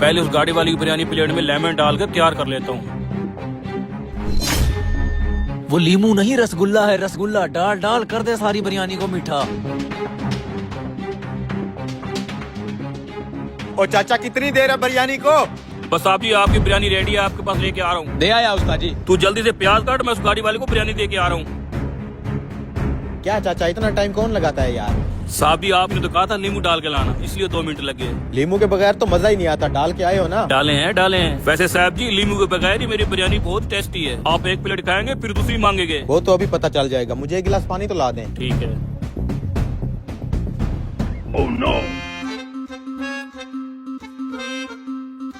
पहले उस गाड़ी वाली की बिरयानी प्लेट में लेमन डाल कर तैयार कर लेता हूँ। वो लीमू नहीं रसगुल्ला है, रसगुल्ला डाल डाल कर दे सारी बिरयानी को मीठा। ओ चाचा कितनी देर है बिरयानी को? बस आप जी, आपकी बिरयानी रेडी है, आपके पास लेके आ रहा हूँ। दे आया उस्ताद जी। तू जल्दी से प्याज काट, मैं उस गाड़ी वाले को बिरयानी दे के आ रहा हूँ। क्या चाचा इतना टाइम कौन लगाता है यार? साहब जी, आपने तो कहा था नींबू डाल के लाना, इसलिए 2 मिनट लगे। लीमू के बगैर तो मजा ही नहीं आता, डाल के आए हो ना? डाले हैं। वैसे साहब जी, नींबू के बगैर ही मेरी बिरयानी बहुत टेस्टी है। आप एक प्लेट खाएंगे फिर दूसरी मांगेंगे। वो तो अभी पता चल जाएगा, मुझे 1 गिलास पानी तो ला दें। ठीक है। Oh no.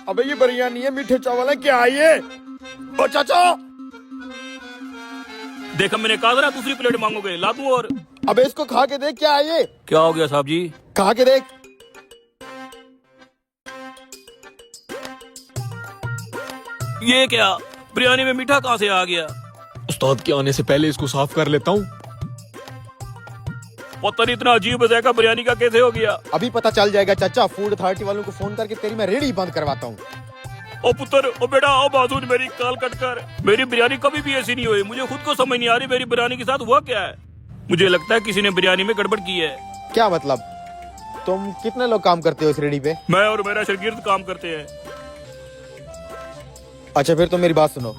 अबे ये बिरयानी है, मीठे चावल है, क्या है ये? ओ चाचा, देखा मैंने कहा था ना दूसरी प्लेट मांगोगे, ला दूं और। अबे इसको खा के देख, क्या है ये? क्या हो गया साहब जी? खा के देख। ये क्या, बिरयानी में मीठा कहाँ से आ गया? उस्ताद के आने से पहले इसको साफ कर लेता हूँ। पता नहीं इतना अजीब जायका बिरयानी का कैसे हो गया। अभी पता चल जाएगा चाचा, फूड अथॉरिटी वालों को फोन करके तेरी मैं रेडी बंद करवाता हूँ। ओ पुत्र, ओ बेटा, ओ बाजून मेरी काल कट कर। मेरी बिरयानी कभी भी ऐसी नहीं हुई, मुझे खुद को समझ नहीं आ रही मेरी बिरयानी के साथ हुआ क्या है। मुझे लगता है किसी ने बिरयानी में गड़बड़ की है। क्या मतलब? तुम कितने लोग काम करते हो इस रेडी पे? मैं और मेरा शागिर्द काम करते हैं। अच्छा फिर तो मेरी बात सुनो।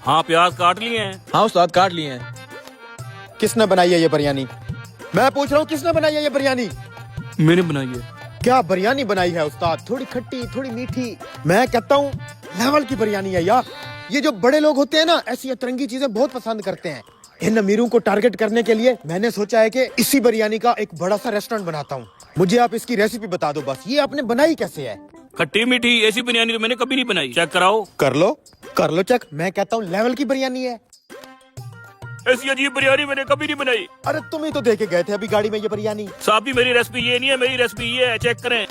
हाँ, प्याज काट लिए हैं। हाँ उस्ताद, काट लिए हैं। किसने बनाई है ये बिरयानी? मैं पूछ रहा हूँ, किसने बनाई है ये बिरयानी? मैंने बनाई है। क्या बिरयानी बनाई है उस्ताद? थोड़ी खट्टी, थोड़ी मीठी, मैं कहता हूँ लेवल की बिरयानी है यार। ये जो बड़े लोग होते हैं ना, ऐसी अतरंगी चीजें बहुत पसंद करते हैं। इन अमीरों को टारगेट करने के लिए मैंने सोचा है कि इसी बिरयानी का एक बड़ा सा रेस्टोरेंट बनाता हूँ। मुझे आप इसकी रेसिपी बता दो बस, ये आपने बनाई कैसे है? खट्टी मीठी ऐसी बिरयानी तो मैंने कभी नहीं बनाई। चेक कराओ। कर लो चेक। मैं कहता हूँ लेवल की बिरयानी है। ऐसी अजीब बिरयानी मैंने कभी नहीं बनाई। अरे तुम ही तो देके गए थे अभी गाड़ी में ये बिरयानी। साहब जी, मेरी रेसिपी ये नहीं है, मेरी रेसिपी ये है, चेक करें।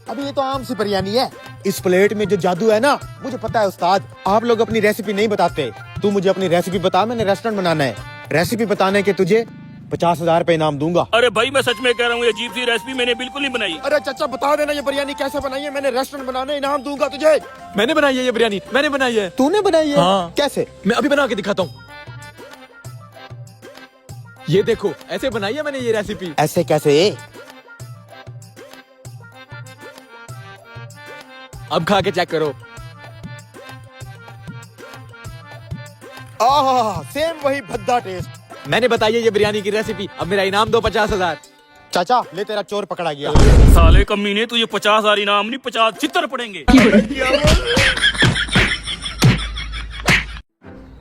अभी ये तो आम सी बिरयानी है। इस प्लेट में जो जादू है ना, मुझे पता है उस्ताद। आप लोग अपनी रेसिपी नहीं बताते। तू मुझे अपनी रेसिपी बता, मैंने रेस्टोरेंट बनाना है। रेसिपी बताने के तुझे 50,000 रुपए इनाम दूंगा। अरे भाई, मैं सच में कह रहा हूँ, ये अजीब सी रेसिपी मैंने बिल्कुल नहीं बनाई। अरे चाचा बता देना ये बिरयानी कैसे बनाई है, मैंने रेस्टोरेंट बनाने इनाम दूंगा तुझे। मैंने बनाई है ये बिरयानी, मैंने बनाई है। तूने बनाई है? हाँ। कैसे? मैं अभी बना के दिखाता हूँ। ये देखो, ऐसे बनाई है मैंने ये रेसिपी। ऐसे कैसे? अब खा के चेक करो। सेम वही भद्दा टेस्ट। मैंने बताई है ये बिरयानी की रेसिपी। अब मेरा इनाम दो 50,000। चाचा ले, तेरा चोर पकड़ा गया। साले कमीने, तुझे 50,000 इनाम नहीं, 50 चित्तर पड़ेंगे।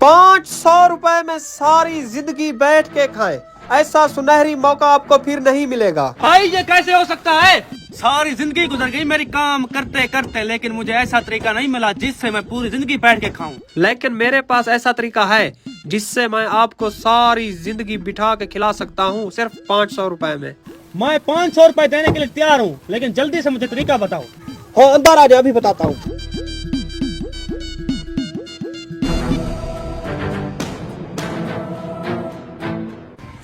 500 रुपए में सारी जिंदगी बैठ के खाएं, ऐसा सुनहरी मौका आपको फिर नहीं मिलेगा। भाई ये कैसे हो सकता है? सारी जिंदगी गुजर गई मेरी काम करते करते, लेकिन मुझे ऐसा तरीका नहीं मिला जिससे मैं पूरी जिंदगी बैठ के खाऊं। लेकिन मेरे पास ऐसा तरीका है जिससे मैं आपको सारी जिंदगी बिठा के खिला सकता हूँ, सिर्फ 500 रुपए में। मैं 500 रुपए देने के लिए तैयार हूँ, लेकिन जल्दी से मुझे तरीका बताओ। हाँ अंदर आ जाओ, अभी बताता हूँ।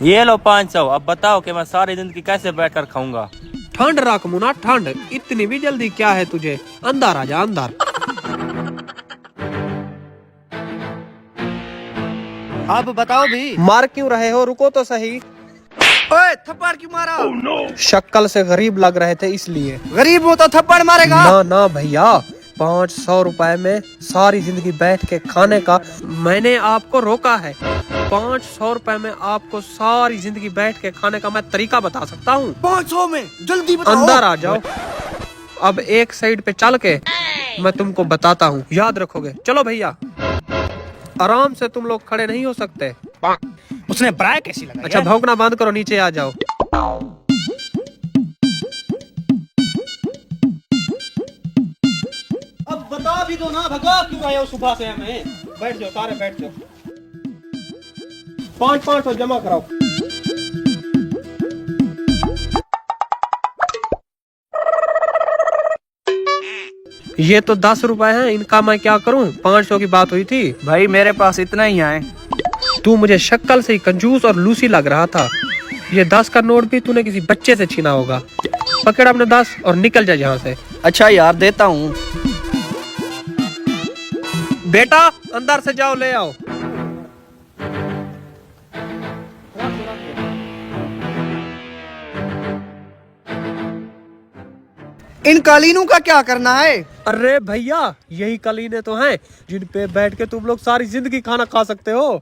ये लो 500। अब बताओ कि मैं सारी जिंदगी कैसे बैठकर खाऊंगा। ठंड रख मुन्ना, ठंड। इतनी भी जल्दी क्या है तुझे? अंदर आ जा, अंदर। अब बताओ भी। मार क्यों रहे हो? रुको तो सही। ओए, थप्पड़ क्यों मारा? शक्ल से गरीब लग रहे थे इसलिए। गरीब हो तो थप्पड़ मारेगा? ना ना भैया, 500 रुपए में सारी जिंदगी बैठ के खाने का मैंने आपको रोका है। 500 रुपए में आपको सारी जिंदगी बैठ के खाने का मैं तरीका बता सकता हूँ। 500 में? जल्दी बताओ। अंदर आ जाओ। अब एक साइड पे चल के मैं तुमको बताता हूँ, याद रखोगे। चलो भैया, आराम से, तुम लोग खड़े नहीं हो सकते। उसने ब्राय कैसी लगाई? अच्छा भौंकना बंद करो, नीचे आ जाओ। अब बता भी दो ना, भगा क्यों आए हो सुबह से हमें? बैठ जाओ, सारे बैठ जाओ। 500 जमा कराओ। ये तो 10 रुपए हैं, इनका मैं क्या करूं? 500 की बात हुई थी। भाई मेरे पास इतना ही है। तू मुझे शक्ल से ही कंजूस और लूसी लग रहा था। ये 10 का नोट भी तूने किसी बच्चे से छीना होगा। पकड़ अपने 10 और निकल जा यहाँ से। अच्छा यार देता हूँ। बेटा अंदर से जाओ, ले आओ। इन कालीनों का क्या करना है? अरे भैया, यही कलीने तो हैं जिन पे बैठ के तुम लोग सारी जिंदगी खाना खा सकते हो।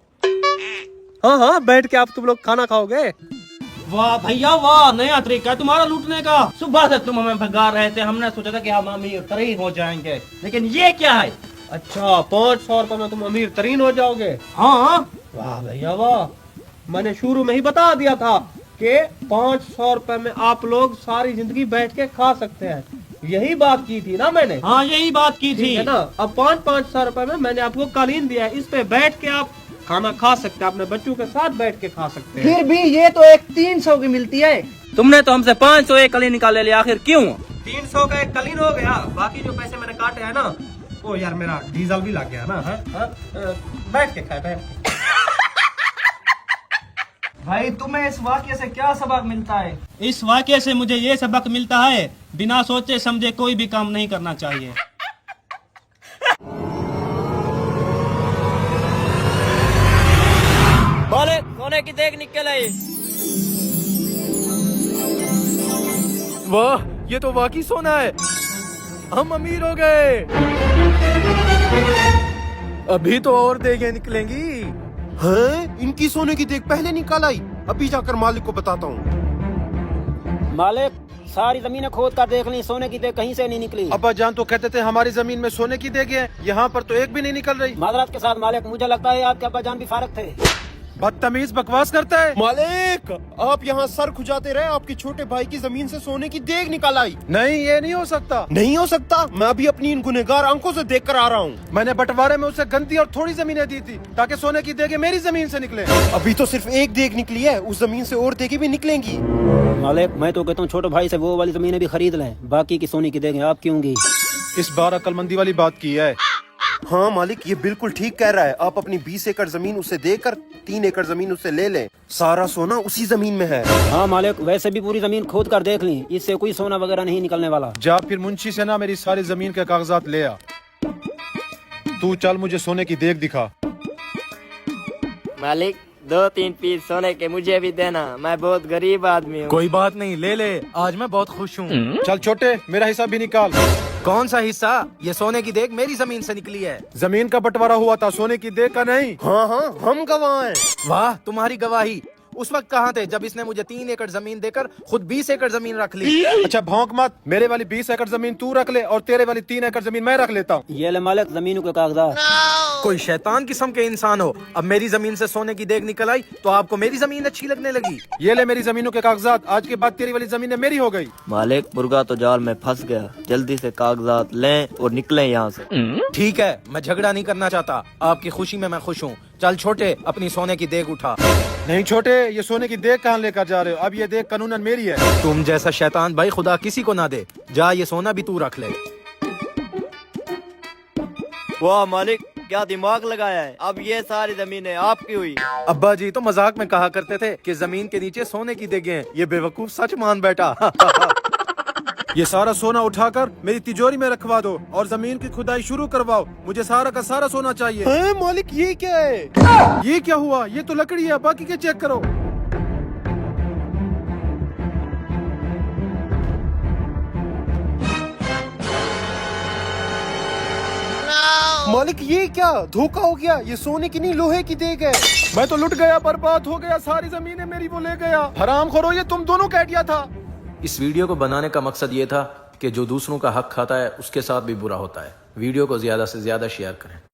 हाँ हाँ, बैठ के आप तुम लोग खाना खाओगे। वाह भैया वाह, नया तरीका है तुम्हारा लूटने का। सुबह से तुम हमें भगा रहे थे, हमने सोचा था कि हम अमीर तरीन हो जाएंगे, लेकिन ये क्या है? अच्छा, 500 रुपए में तुम अमीर तरीन हो जाओगे? हाँ। वाह भैया वाह, मैंने शुरू में ही बता दिया था कि 500 रुपए में आप लोग सारी जिंदगी बैठ के खा सकते हैं। यही बात की थी ना मैंने? हाँ यही बात की थी है ना। अब 500 रुपए में मैंने आपको कालीन दिया है, इस पे बैठ के आप खाना खा सकते हैं, अपने बच्चों के साथ बैठ के खा सकते हैं। फिर भी ये तो एक 300 की मिलती है। तुमने तो हमसे 500 एक कली निकाले लिया, आखिर क्यों? 300 का एक कलीन हो गया, बाकी जो पैसे मैंने काटे हैं ना, ओ यार मेरा डीजल भी लग गया ना। बैठ के खाए, बैठ के। भाई तुम्हें इस वाक्य से क्या सबक मिलता है? इस वाक्य से मुझे ये सबक मिलता है, बिना सोचे समझे कोई भी काम नहीं करना चाहिए। बोले सोने की देख निकल आई। वाह, ये तो वाकई सोना है। हम अमीर हो गए। अभी तो और देखें निकलेंगी। हैं? इनकी सोने की देख पहले निकाल आई। अभी जाकर मालिक को बताता हूँ। मालिक, सारी जमीनें खोद कर देख ली, सोने की देख कहीं से नहीं निकली। अब्बा जान तो कहते थे हमारी जमीन में सोने की देखें हैं, यहाँ पर तो एक भी नहीं निकल रही। माजरत के साथ मालिक, मुझे लगता है आपके अब्बा जान भी फारग थे। बदतमीज बकवास करता है। मालिक, आप यहाँ सर खुजाते रहे, आपके छोटे भाई की जमीन से सोने की देग निकल आई। नहीं, ये नहीं हो सकता। नहीं हो सकता? मैं अभी अपनी इन गुनहगार आंखों से देख कर आ रहा हूँ। मैंने बंटवारे में उसे गंदी और थोड़ी जमीनें दी थी ताकि सोने की देगे मेरी जमीन से निकले। अभी तो सिर्फ एक देग निकली है, उस जमीन से और देगे भी निकलेंगी। मालिक, मैं तो कहता हूँ छोटे भाई से वो वाली जमीनें भी खरीद लें, बाकी की सोने की देखें आप क्यों गी? इस बार अक्लमंदी वाली बात की है। हाँ मालिक, ये बिल्कुल ठीक कह रहा है। आप अपनी 20 एकड़ जमीन उसे देकर 3 एकड़ जमीन उससे ले लें, सारा सोना उसी जमीन में है। हाँ मालिक, वैसे भी पूरी जमीन खोद कर देख ली, इससे कोई सोना वगैरह नहीं निकलने वाला। जा फिर मुंशी से ना मेरी सारी जमीन के कागजात ले आ। तू चल, मुझे सोने की देख दिखा। मालिक, 2-3 पीस सोने के मुझे भी देना, मैं बहुत गरीब आदमी हूँ। कोई बात नहीं, ले ले, आज मैं बहुत खुश हूँ। चल छोटे, मेरा हिस्सा भी निकाल। कौन सा हिस्सा? ये सोने की देख मेरी जमीन से निकली है। जमीन का बंटवारा हुआ था, सोने की देख का नहीं। हाँ हाँ, हम गवाह हैं। वाह, तुम्हारी गवाही। उस वक्त कहाँ थे जब इसने मुझे 3 एकड़ जमीन देकर खुद 20 एकड़ जमीन रख ली? अच्छा भौंक मत, मेरे वाली 20 एकड़ जमीन तू रख ले और तेरे वाली 3 एकड़ जमीन मैं रख लेता हूँ। ये ले मालिक जमीनों के कागजात। कोई शैतान किस्म के इंसान हो, अब मेरी जमीन से सोने की देख निकल आई तो आपको मेरी जमीन अच्छी लगने लगी। ये ले मेरी जमीनों के कागजात, आज के बाद तेरी वाली जमीन मेरी हो गई। मालिक, मुर्गा तो जाल में फंस गया, जल्दी से कागजात लें और निकलें यहाँ से। ठीक है, मैं झगड़ा नहीं करना चाहता, आपकी खुशी में मैं खुश हूँ। चल छोटे, अपनी सोने की देख उठा। नहीं छोटे, ये सोने की देख कहाँ लेकर जा रहे हो? अब ये देख कानूनन मेरी है। तुम जैसा शैतान भाई खुदा किसी को ना दे। जा, ये सोना भी तू रख ले। वाह मालिक, क्या दिमाग लगाया है, अब ये सारी जमीनें आपकी हुई। अब्बा जी तो मजाक में कहा करते थे कि जमीन के नीचे सोने की देगे हैं, ये बेवकूफ सच मान बैठा। ये सारा सोना उठाकर मेरी तिजोरी में रखवा दो और जमीन की खुदाई शुरू करवाओ। मुझे सारा का सारा सोना चाहिए। मालिक, ये क्या है? ये क्या हुआ? ये तो लकड़ी है, बाकी के चेक करो। मालिक, ये क्या धोखा हो गया? ये सोने की नहीं, लोहे की देग है। मैं तो लुट गया, बर्बाद हो गया, सारी जमीनें मेरी वो ले गया। हरामखोरो, ये तुम दोनों का आइडिया था। इस वीडियो को बनाने का मकसद ये था कि जो दूसरों का हक खाता है उसके साथ भी बुरा होता है। वीडियो को ज्यादा से ज्यादा शेयर करें।